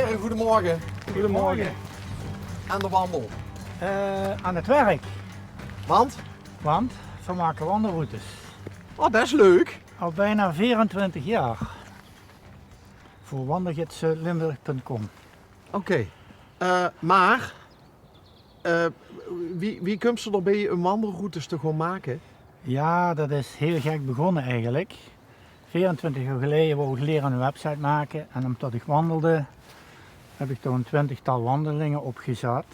Heren, goedemorgen. Goedemorgen. Aan de wandel. Aan het werk, Want? want we maken wandelroutes. Oh, dat is leuk. Al bijna 24 jaar. Voor wandelgidslimburg.com. Oké. Maar, wie komt ze erbij een wandelroutes te gaan maken? Ja, dat is heel gek begonnen eigenlijk. 24 jaar geleden wou ik leren een website maken en omdat ik wandelde heb ik toch een 20-tal wandelingen opgezet.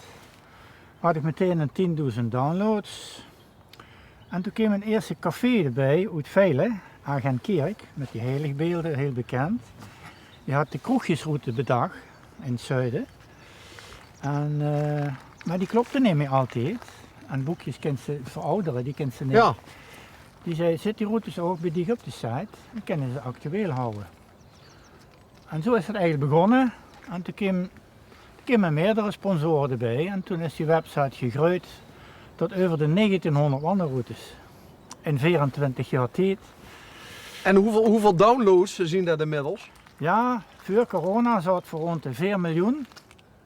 Had ik meteen een 10.000 downloads. En toen kwam een eerste café erbij uit Veilen, Agentkerk, met die heiligbeelden, heel bekend. Die had de kroegjesroute bedacht in het zuiden. En, maar die klopte niet meer altijd. En boekjes kent ze verouderen, die kent ze niet. Ja. Die zei, zet die routes ook bij die op de site, dan kunnen ze actueel houden. En zo is het eigenlijk begonnen. En toen kwamen meerdere sponsoren erbij. En toen is die website gegroeid tot over de 1900 wandelroutes. In 24 jaar tijd. En hoeveel downloads zien dat inmiddels? Ja, voor corona zat het voor rond de 4 miljoen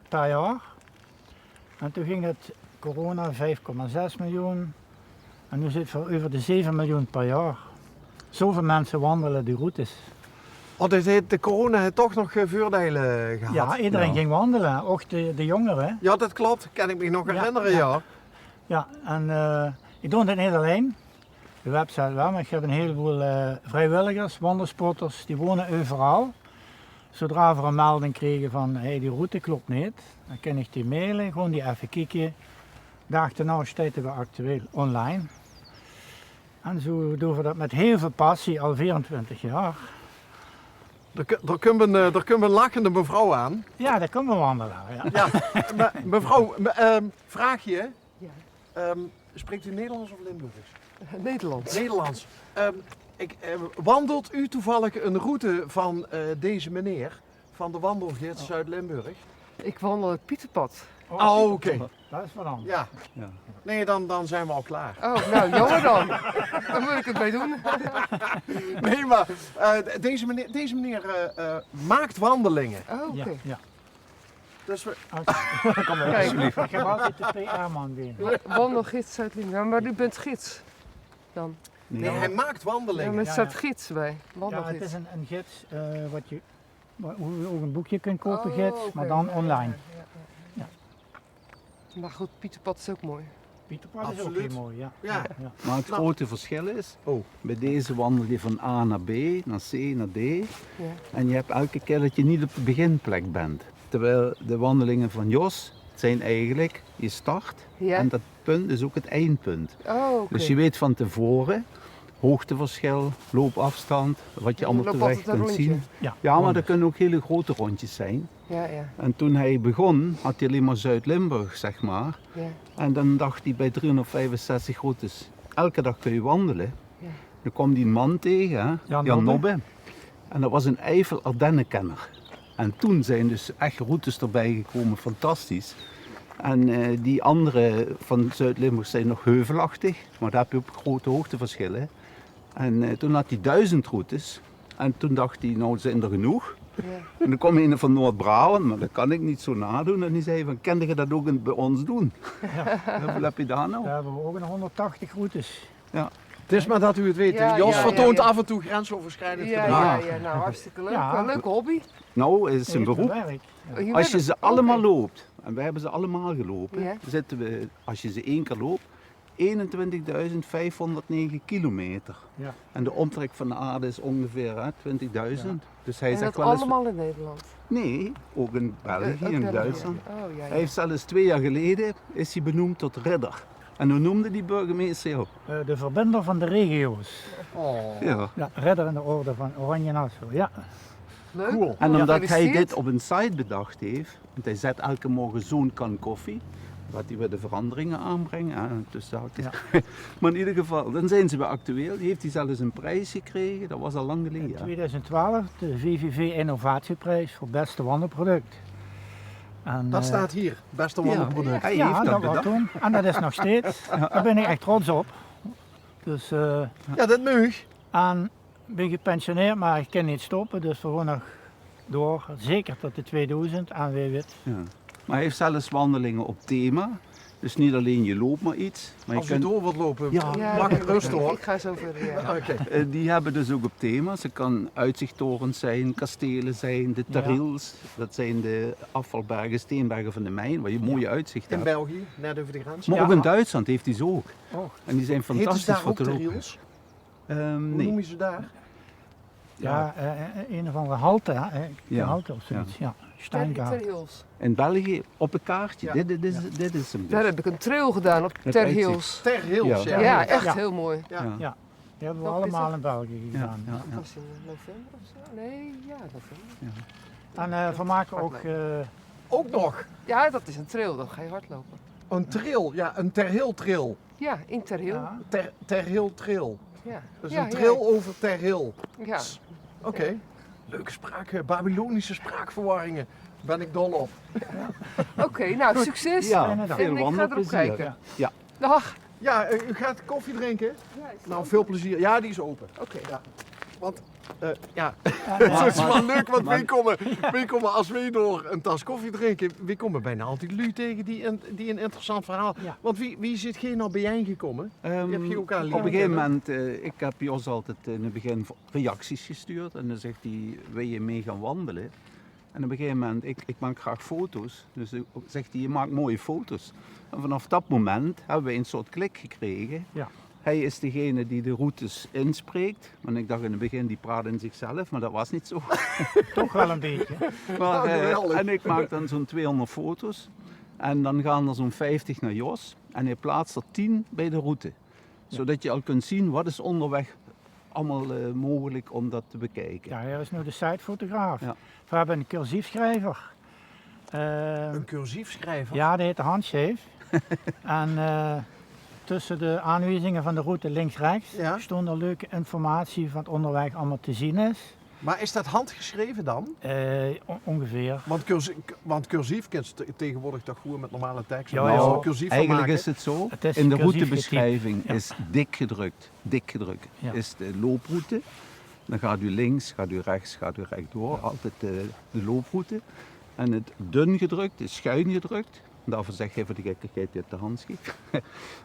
per jaar. En toen ging het corona 5,6 miljoen. En nu zit het voor over de 7 miljoen per jaar. Zoveel mensen wandelen die routes. Oh, de corona heeft toch nog voordelen gehad. Ja, iedereen ging wandelen, ook de jongeren. Ja, dat klopt. Kan ik me nog herinneren, ja. Ja, en ik doe het niet alleen. De website wel, maar ik heb een heleboel vrijwilligers, wandelsporters, die wonen overal. Zodra we een melding kregen van hey, die route klopt niet, dan kan ik die mailen, gewoon die even kijken. Dag daarna staat we actueel online. En zo doen we dat met heel veel passie al 24 jaar. Er komt een lachende mevrouw aan. Ja, daar kunnen we wandelen. Ja. Ja, mevrouw, vraag je. Ja. Spreekt u Nederlands of Limburgs? Nederlands. Nederlands. Wandelt u toevallig een route van deze meneer, van de wandelgids Zuid-Limburg? Ik wandel het Pieterpad. Oh, oké. Dat is wat anders. Ja. Nee, dan zijn we al klaar. Oh, nou jammer dan. Dan moet ik het mee doen. Nee, maar deze meneer maakt wandelingen. Oh, Ja, oké. ja. Dus we, Kom maar, Kijk. alsjeblieft. Ik heb altijd de PR-man binnen. Wandelgids Zuid-Limburg. Maar u bent gids dan? nee, hij maakt Ja, wandelingen. met Ja, staat ja. gids bij. Ja, het Wandelgids. is een gids hoe je ook een boekje kunt kopen, Oh, gids, oké. maar dan Ja, online. ja. Maar goed, Pieterpad is ook mooi. Pieterpad is ook Absoluut. heel mooi, ja. Ja. Maar het Nou. grote verschil is, bij deze wandel je van A naar B, naar C, naar D. Ja. En je hebt elke keer dat je niet op de beginplek bent. Terwijl de wandelingen van Jos zijn eigenlijk, je start Ja. en dat punt is ook het eindpunt. Oh, oké. Dus je weet van tevoren, hoogteverschil, loopafstand, wat je Je allemaal op de loopt weg altijd een kunt rondje. zien. Ja, Ja, maar rondjes. dat kunnen ook hele grote rondjes zijn. Ja, ja, En toen hij begon, had hij alleen maar Zuid-Limburg, zeg maar. ja. En dan dacht hij bij 365 routes, elke dag kun je wandelen. Ja. Dan kwam die een man tegen, hè? Jan Jan Nobbe. Nobbe. En dat was een Eifel-Ardennenkenner. En toen zijn dus echt routes erbij gekomen, fantastisch. En die andere van Zuid-Limburg zijn nog heuvelachtig, maar daar heb je ook grote hoogteverschillen. En toen had hij 1000 routes. En toen dacht hij, nou zijn er genoeg. Ja. En dan kwam een van Noord-Brabant, maar dat kan ik niet zo nadoen. En die zei van, kan je dat ook bij ons doen? Hoeveel heb je daar nou? Daar hebben we ook een 180 routes. Het is maar dat u het weet. Ja, Jos ja, vertoont ja, ja. af en toe grensoverschrijdend Ja, gedrag. ja, ja, nou hartstikke leuk. Ja. Een leuke hobby. Nou, het is een Nee, beroep. werk. Ja. Je Als je werkt- ze allemaal Oké. loopt, en wij hebben ze allemaal gelopen, Ja. dan zitten we, als je ze één keer loopt, 21.509 kilometer. Ja. En de omtrek van de aarde is ongeveer 20.000. Dus hij En zegt dat wel eens, allemaal in Nederland. nee, ook in België, Ook in België. Duitsland. Oh, ja, ja. Hij heeft zelfs 2 jaar geleden is hij benoemd tot ridder. En hoe noemde die burgemeester jou? De verbinder van de regio's. Oh. Ja. Ja, redder in de orde van Oranje Nassau. Ja. Leuk. Cool. En omdat hij Gefeliciteerd. dit op een site bedacht heeft, want hij zet elke morgen zo'n kan koffie, wat hij weer de veranderingen aanbrengt. Tussen haakjes. Maar in ieder geval, dan zijn ze weer actueel. Die heeft hij zelfs een prijs gekregen, dat was al lang In geleden. 2012 de VVV Innovatieprijs voor beste wandelproduct. En, Dat staat hier, beste wandelproduct. Hij ja, heeft dat dat was bedacht. toen. En dat is nog steeds. Daar ben ik echt trots op. Dus, Ja, dat mag. en ik ben gepensioneerd, maar ik kan niet stoppen. Dus we gaan nog door, zeker tot de 2000 en wie weet. Ja. Maar hij heeft zelfs wandelingen op thema. Dus niet alleen je loopt maar iets. Maar je Als je kunt, door wilt lopen, Ja. mag het rustig hoor. Ik ga zo verder, ja. Oké. die hebben dus ook op thema. Ze kan uitzichttorens zijn, kastelen zijn, de terrils. Dat zijn de afvalbergen, steenbergen van de mijn, waar je mooie uitzicht In hebt. België, net over de grens. Maar Ja. ook in Duitsland heeft hij ze ook. Oh. En die zijn Heet ze fantastisch daar voor ook te lopen. terrils? Hoe Nee. noem je ze daar? Ja, een of andere halte, Ja. halte of zoiets. Ja. Steingaard. Ter Hills. In België op een kaartje. Ja. Dit is hem Daar dus. heb ik een trail gedaan op Het Ter uitzicht. Hills. Ter Hills, Ja. ja. Ja, echt Ja. heel mooi. Ja. Ja. Ja. Die hebben we Welke is allemaal dat? in België Ja, gedaan. ja, Dat ja. was in november of zo? Nee, ja, november. En we maken ook Ook nog Ja, dat is een trail, dan ga je hardlopen. een trail, ja, een Ter Hill trail. Ja, in Ter Hill. ja, Ter Hill trail. Ja. Dus Ja, een trail over Ter Hill. Ja. Oké. Leuke spraak, Babylonische spraakverwarringen. Ben ik dol op. Oké, nou succes. Ja, Fijne dag. En veel ik ga erop wandelplezier. kijken. Ja. Dag. Ja, u gaat koffie drinken? Nou, veel plezier. Ja, die is open. Oké. Ja. Want, ja, en, het is eh, wel leuk, want we komen als we door een tas koffie drinken, we komen bijna altijd lui tegen die een interessant verhaal. Ja. Want wie is hetgeen al bijeengekomen? Die heb je ook aan leren Op een gegeven kennen. moment, ik heb Jos altijd in het begin reacties gestuurd en dan zegt hij, wil je mee gaan wandelen? En op een gegeven moment, ik maak graag foto's, dus zegt hij, je maakt mooie foto's. En vanaf dat moment hebben we een soort klik gekregen. Ja. Hij is degene die de routes inspreekt, want ik dacht in het begin, die praat in zichzelf, maar dat was niet zo. toch wel een beetje. Maar, Oh, geweldig. en ik maak dan zo'n 200 foto's en dan gaan er zo'n 50 naar Jos en hij plaatst er 10 bij de route. Zodat je al kunt zien wat is onderweg allemaal mogelijk om dat te bekijken. Ja, hij is nu de sitefotograaf. Ja. We hebben een cursiefschrijver. Een cursief schrijver. Ja, die heet de handschrift. En tussen de aanwijzingen van de route links-rechts Ja. stond er leuke informatie van het onderweg allemaal te zien is. Maar is dat handgeschreven dan? Ongeveer. Want cursief kent je tegenwoordig toch gewoon met normale tekst. Ja, Als ja. we er cursief van Eigenlijk maken. is het zo, Het is in de cursief routebeschrijving getypt. is dik gedrukt. Dik gedrukt Ja. is de looproute. Dan gaat u links, gaat u rechts, gaat u rechtdoor. Altijd de looproute. En het dun gedrukt is schuin gedrukt. Daarvoor zeg je voor de gekkigheid dat de hand schiet.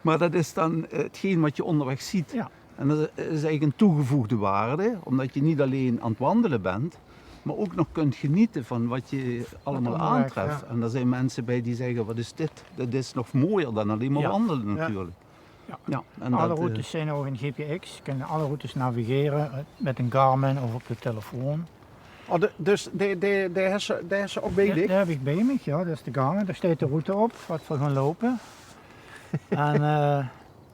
Maar dat is dan hetgeen wat je onderweg ziet. Ja. En dat is eigenlijk een toegevoegde waarde, omdat je niet alleen aan het wandelen bent, maar ook nog kunt genieten van wat je allemaal onderweg, aantreft. En er zijn mensen bij die zeggen, wat is dit? Dat is nog mooier dan alleen maar Ja. wandelen Ja. natuurlijk. Ja. Ja, en Alle dat, routes zijn ook in GPX. Je kunt alle routes navigeren met een Garmin of op de telefoon. Oh, dus daar is ze ook bij Ja, dik? daar heb ik bij me, ja, dat is de Garmin. Daar staat de route op, wat we gaan lopen. En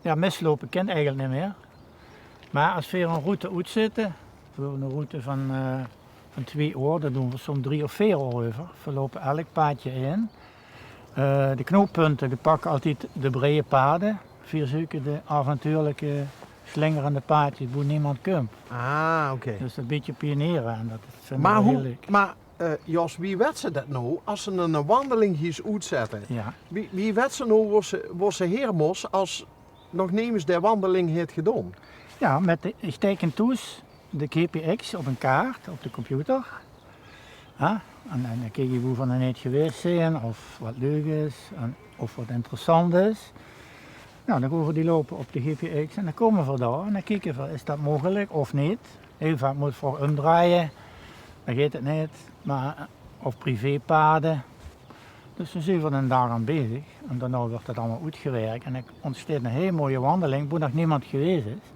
ja, mislopen kent eigenlijk niet meer. Maar als we hier een route uitzitten, bijvoorbeeld een route van 2 uur, daar doen we soms 3 of 4 uur over. We lopen elk paadje in. De knooppunten, die pakken altijd de brede paden. Via zulke de avontuurlijke slingerende paadjes waar niemand komt. Ah, oké. Dus een beetje pionieren en dat vinden Maar we heel hoe, leuk. maar Jos, wie weet ze dat nou als ze een wandeling hier uitzetten? Ja. Wie weet ze nou waar ze hermos als nog nemens der wandeling heeft gedaan? Ja, ik teken toes de GPX op een kaart op de computer. Ja, en dan kijk je hoe van een net geweest zijn, of wat leuk is, of wat interessant is. Nou, dan gaan we die lopen op de GPX en dan komen we daar en dan kijken we, is dat mogelijk of niet. Heel vaak moet voor omdraaien, dan gaat het niet, maar, of privépaden. Dus dan zijn we dan daaraan bezig en daarna wordt het allemaal uitgewerkt en er ontstaat een hele mooie wandeling waar nog niemand geweest is.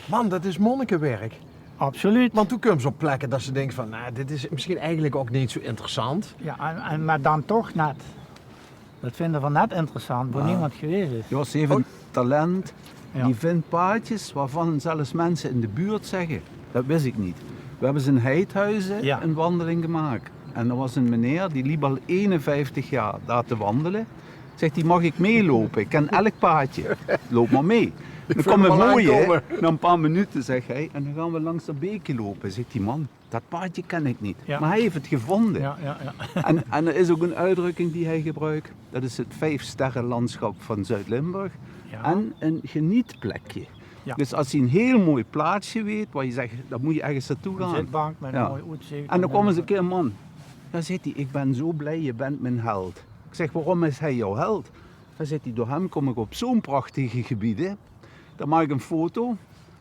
Man, dat is monnikenwerk. Absoluut. Want toen komen ze op plekken dat ze denken van, nou, dit is misschien eigenlijk ook niet zo interessant. Ja, maar dan toch net. Dat vinden we net interessant, waar niemand geweest is. Jos heeft een talent, Ja. die vindt paadjes waarvan zelfs mensen in de buurt zeggen, dat wist ik niet. We hebben ze in Heidhuizen Ja. een wandeling gemaakt. En er was een meneer, die liep al 51 jaar daar te wandelen. Zegt hij, mag ik meelopen? Ik ken elk paadje. Loop maar mee. Dan vind komt hem het wel mooie, aankomen. na een paar minuten zegt hij, en dan gaan we langs dat beekje lopen. Zegt die man, dat paadje ken ik niet. Ja. Maar hij heeft het gevonden. Ja. En er is ook een uitdrukking die hij gebruikt. Dat is het 5-sterren landschap van Zuid-Limburg. Ja. En een genietplekje. Ja. Dus als hij een heel mooi plaatsje weet, waar je zegt, dan moet je ergens naartoe Een gaan. zitbank met een Ja. mooi uitzicht. En dan kwam eens een keer een man. Dan zegt hij, ik ben zo blij, je bent mijn held. Ik zeg, waarom is hij jouw held? Dan zegt hij, door hem kom ik op zo'n prachtige gebieden. Dan maak ik een foto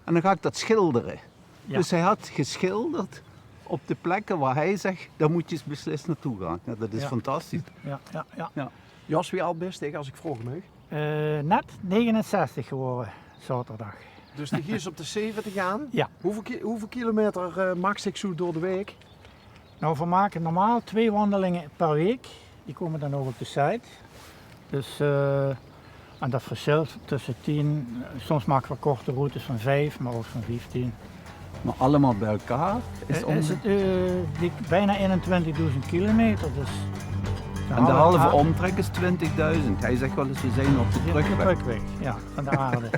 en dan ga ik dat schilderen. Ja. Dus hij had geschilderd op de plekken waar hij zegt, daar moet je eens beslist naartoe gaan. Ja, dat is Ja. fantastisch. Ja. Jas, wie al best als ik vroeg me. Net 69 geworden, zaterdag. Dus die is op de 70 aan. Ja. Hoeveel kilometer max ik zo door de week? Nou, we maken normaal 2 wandelingen per week. Die komen dan ook op de site. Dus, en dat verschilt tussen 10, soms maken we korte routes van 5, maar ook van 15. Maar allemaal bij elkaar is om... Is het bijna 21.000 kilometer. Dus En de halve omtrek is 20.000. Hij zegt wel eens, we zijn op de terugweg. Ja, van de aarde.